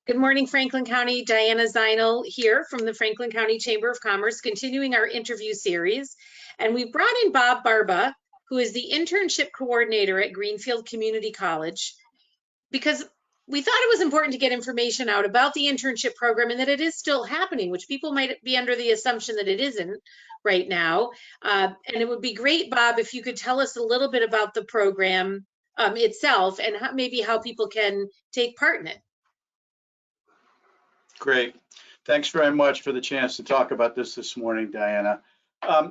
Good morning, Franklin County. Diana Zinel here from the Franklin County Chamber of Commerce, continuing our interview series. And we brought in Bob Barba, who is the Internship Coordinator at Greenfield Community College, because we thought it was important to get information out about the internship program and that it is still happening, which people might be under the assumption that it isn't right now. And it would be great, Bob, if you could tell us a little bit about the program itself and maybe how people can take part in it. Great. Thanks very much for the chance to talk about this morning, Diana.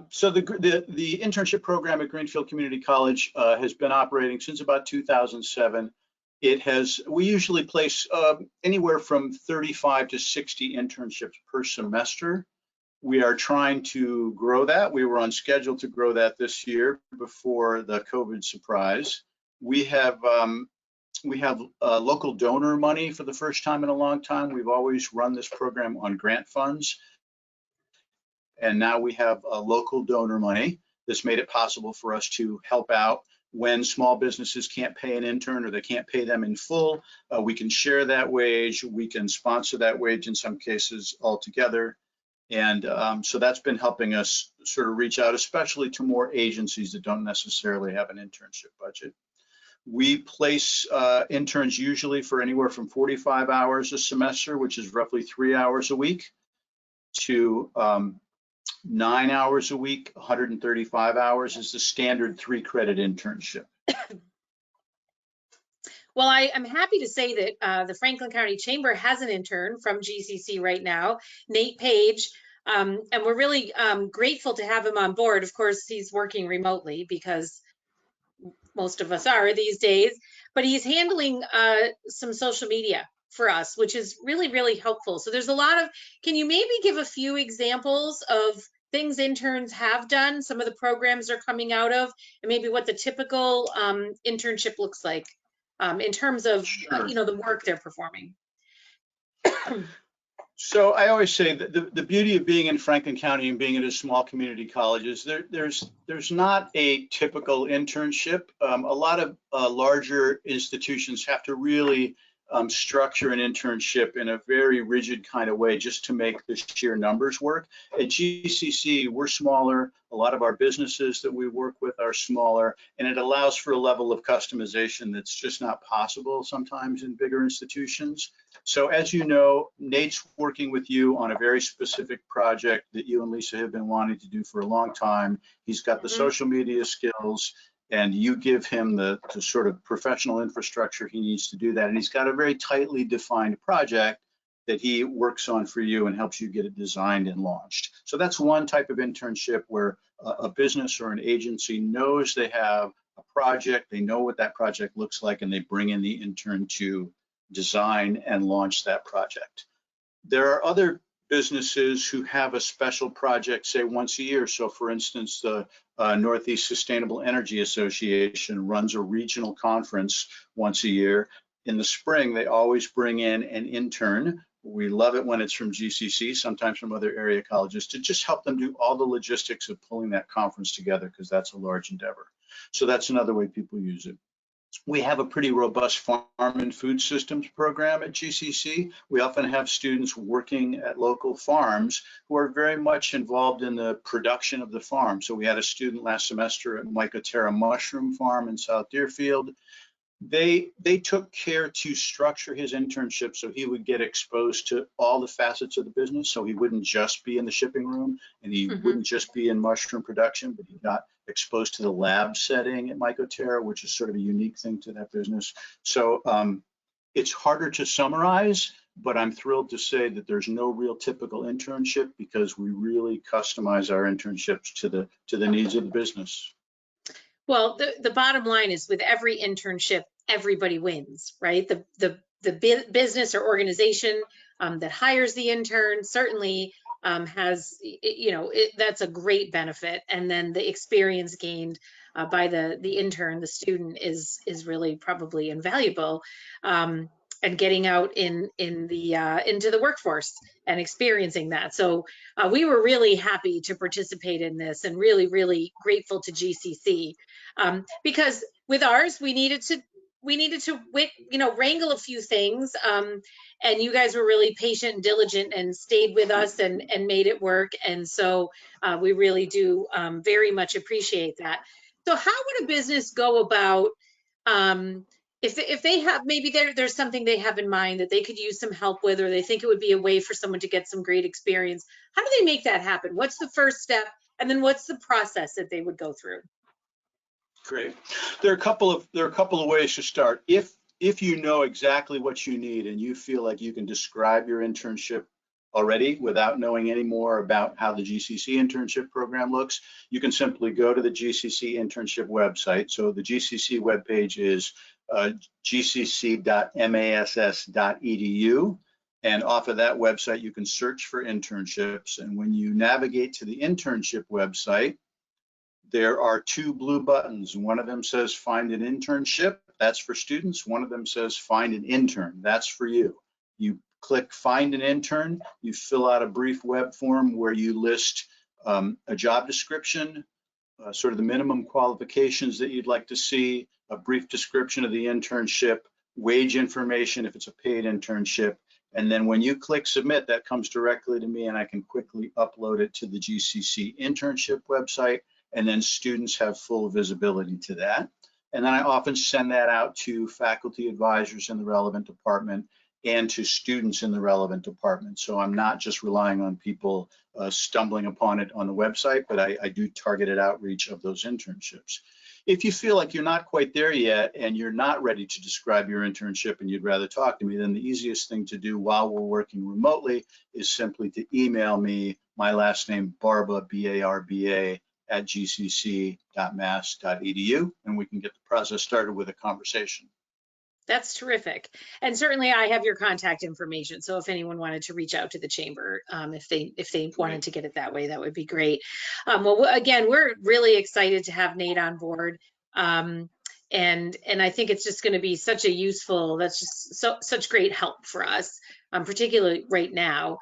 So the internship program at Greenfield Community College has been operating since about 2007. We usually place anywhere from 35 to 60 internships per semester. We are trying to grow that. We were on schedule to grow that this year before the COVID surprise. We have local donor money for the first time in a long time. We've always run this program on grant funds. And now we have local donor money. This made it possible for us to help out when small businesses can't pay an intern or they can't pay them in full. We can share that wage. We can sponsor that wage in some cases altogether. And so that's been helping us sort of reach out, especially to more agencies that don't necessarily have an internship budget. We place interns usually for anywhere from 45 hours a semester, which is roughly 3 hours a week, to 9 hours a week. 135 hours is the standard 3-credit internship. Well, I'm happy to say that the Franklin County Chamber has an intern from GCC right now, Nate Page, and we're really grateful to have him on board. Of course, he's working remotely because most of us are these days, but he's handling some social media for us, which is really, really helpful. So there's a lot of, can you maybe give a few examples of things interns have done, some of the programs they're coming out of, and maybe what the typical internship looks like in terms of, Sure. The work they're performing? So I always say that the beauty of being in Franklin County and being at a small community college is there's not a typical internship. A lot of larger institutions have to really structure an internship in a very rigid kind of way just to make the sheer numbers work. At GCC, we're smaller. A lot of our businesses that we work with are smaller, and it allows for a level of customization that's just not possible sometimes in bigger institutions. So as you know, Nate's working with you on a very specific project that you and Lisa have been wanting to do for a long time. He's got the social media skills, and you give him the sort of professional infrastructure he needs to do that. And he's got a very tightly defined project that he works on for you and helps you get it designed and launched. So that's one type of internship where a business or an agency knows they have a project, they know what that project looks like, and they bring in the intern to design and launch that project. There are other businesses who have a special project, say once a year. So for instance, the Northeast Sustainable Energy Association runs a regional conference once a year. In the spring, they always bring in an intern. We love it when it's from GCC, sometimes from other area colleges, to just help them do all the logistics of pulling that conference together, because that's a large endeavor. So that's another way people use it. We have a pretty robust farm and food systems program at GCC. We often have students working at local farms who are very much involved in the production of the farm. So we had a student last semester at Mycotera Mushroom Farm in South Deerfield. They took care to structure his internship so he would get exposed to all the facets of the business. So he wouldn't just be in the shipping room, and he wouldn't just be in mushroom production, but he got exposed to the lab setting at Mycotera, which is sort of a unique thing to that business. So it's harder to summarize, but I'm thrilled to say that there's no real typical internship, because we really customize our internships to the needs of the business. Well, the bottom line is, with every internship, everybody wins, right? The business or organization that hires the intern certainly has, that's a great benefit. And then the experience gained by the intern, the student, is really probably invaluable. And getting out into the workforce and experiencing that. So we were really happy to participate in this, and really, really grateful to GCC, because with ours, we needed we needed to wrangle a few things, and you guys were really patient and diligent and stayed with us and made it work. And so we really do very much appreciate that. So how would a business go about if they have, maybe there's something they have in mind that they could use some help with, or they think it would be a way for someone to get some great experience? How do they make that happen? What's the first step? And then what's the process that they would go through? Great. There are a couple of ways to start. If you know exactly what you need and you feel like you can describe your internship already without knowing any more about how the GCC internship program looks, you can simply go to the GCC internship website. So the GCC webpage is gcc.mass.edu. And off of that website, you can search for internships. And when you navigate to the internship website, there are two blue buttons. One of them says find an internship. That's for students. One of them says find an intern. That's for you. You click find an intern. You fill out a brief web form where you list a job description, sort of the minimum qualifications that you'd like to see, a brief description of the internship, wage information if it's a paid internship. And then when you click submit, that comes directly to me and I can quickly upload it to the GCC internship website. And then students have full visibility to that. And then I often send that out to faculty advisors in the relevant department and to students in the relevant department. So I'm not just relying on people stumbling upon it on the website, but I do targeted outreach of those internships. If you feel like you're not quite there yet and you're not ready to describe your internship and you'd rather talk to me, then the easiest thing to do while we're working remotely is simply to email me my last name, Barba, B-A-R-B-A, at gcc.mass.edu, and we can get the process started with a conversation. That's terrific. And certainly I have your contact information. So if anyone wanted to reach out to the chamber, if they wanted to get it that way, that would be great. Well, again, we're really excited to have Nate on board. And I think it's just going to be such a useful, that's just such great help for us, particularly right now.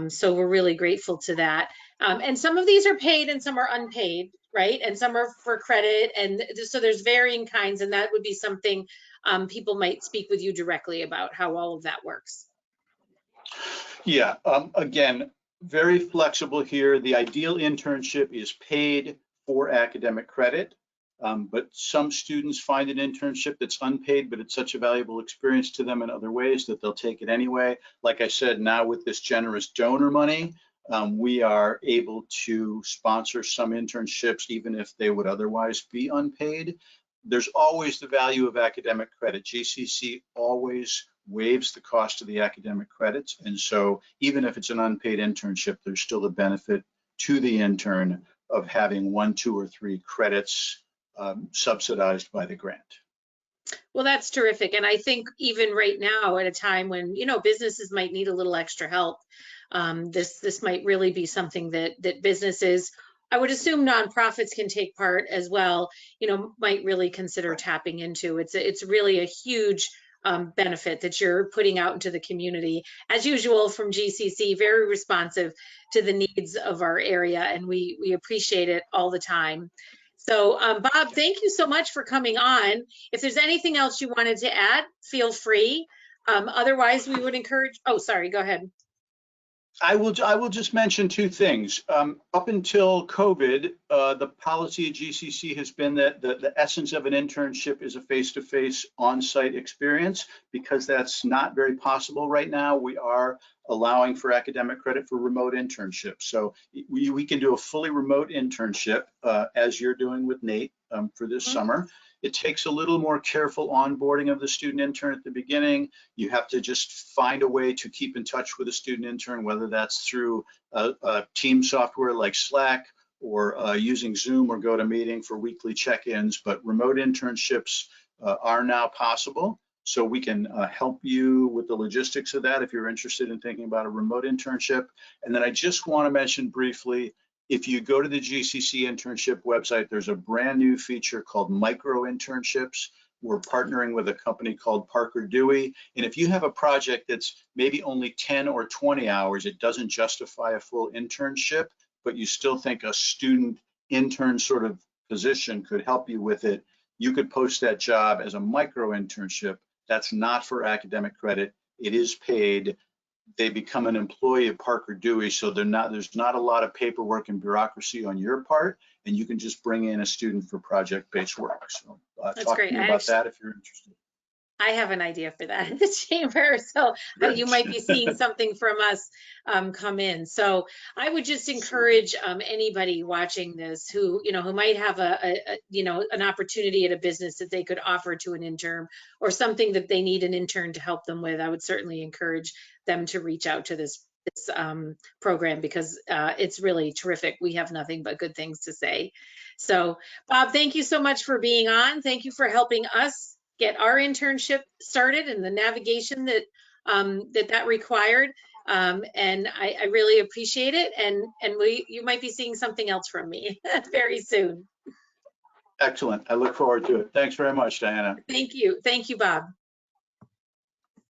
So we're really grateful to that. And some of these are paid and some are unpaid, right? And some are for credit. And so there's varying kinds, and that would be something people might speak with you directly about how all of that works. Yeah, again, very flexible here. The ideal internship is paid for academic credit, but some students find an internship that's unpaid, but it's such a valuable experience to them in other ways that they'll take it anyway. Like I said, now with this generous donor money, we are able to sponsor some internships even if they would otherwise be unpaid. There's always the value of academic credit. GCC always waives the cost of the academic credits. And so even if it's an unpaid internship, there's still a benefit to the intern of having 1, 2, or 3 credits subsidized by the grant. Well, that's terrific. And I think even right now at a time when, businesses might need a little extra help, this might really be something that businesses, I would assume nonprofits can take part as well, might really consider tapping into. It's really a huge benefit that you're putting out into the community. As usual from GCC, very responsive to the needs of our area, and we appreciate it all the time. So Bob, thank you so much for coming on. If there's anything else you wanted to add, feel free. Otherwise, we would encourage, oh, sorry, go ahead. I will just mention 2 things. Up until COVID, the policy at GCC has been that the essence of an internship is a face-to-face on-site experience. Because that's not very possible right now, we are allowing for academic credit for remote internships. So we can do a fully remote internship as you're doing with Nate for this summer. It takes a little more careful onboarding of the student intern at the beginning. You have to just find a way to keep in touch with a student intern, whether that's through a team software like Slack or using Zoom or GoToMeeting for weekly check-ins. But remote internships are now possible. So we can help you with the logistics of that if you're interested in thinking about a remote internship. And then I just want to mention briefly, if you go to the GCC internship website, there's a brand new feature called micro internships. We're partnering with a company called Parker Dewey. And if you have a project that's maybe only 10 or 20 hours, it doesn't justify a full internship, but you still think a student intern sort of position could help you with it, you could post that job as a micro internship. That's not for academic credit. It is paid. They become an employee of Parker Dewey, so there's not a lot of paperwork and bureaucracy on your part, and you can just bring in a student for project-based work. So talk to me about that if you're interested. I have an idea for that in the chamber, so you might be seeing something from us come in. So I would just encourage anybody watching this who might have an opportunity at a business that they could offer to an intern, or something that they need an intern to help them with. I would certainly encourage them to reach out to this program, because it's really terrific. We have nothing but good things to say. So Bob, thank you so much for being on. Thank you for helping us get our internship started and the navigation that that required. And I really appreciate it. And you might be seeing something else from me very soon. Excellent. I look forward to it. Thanks very much, Diana. Thank you. Thank you, Bob.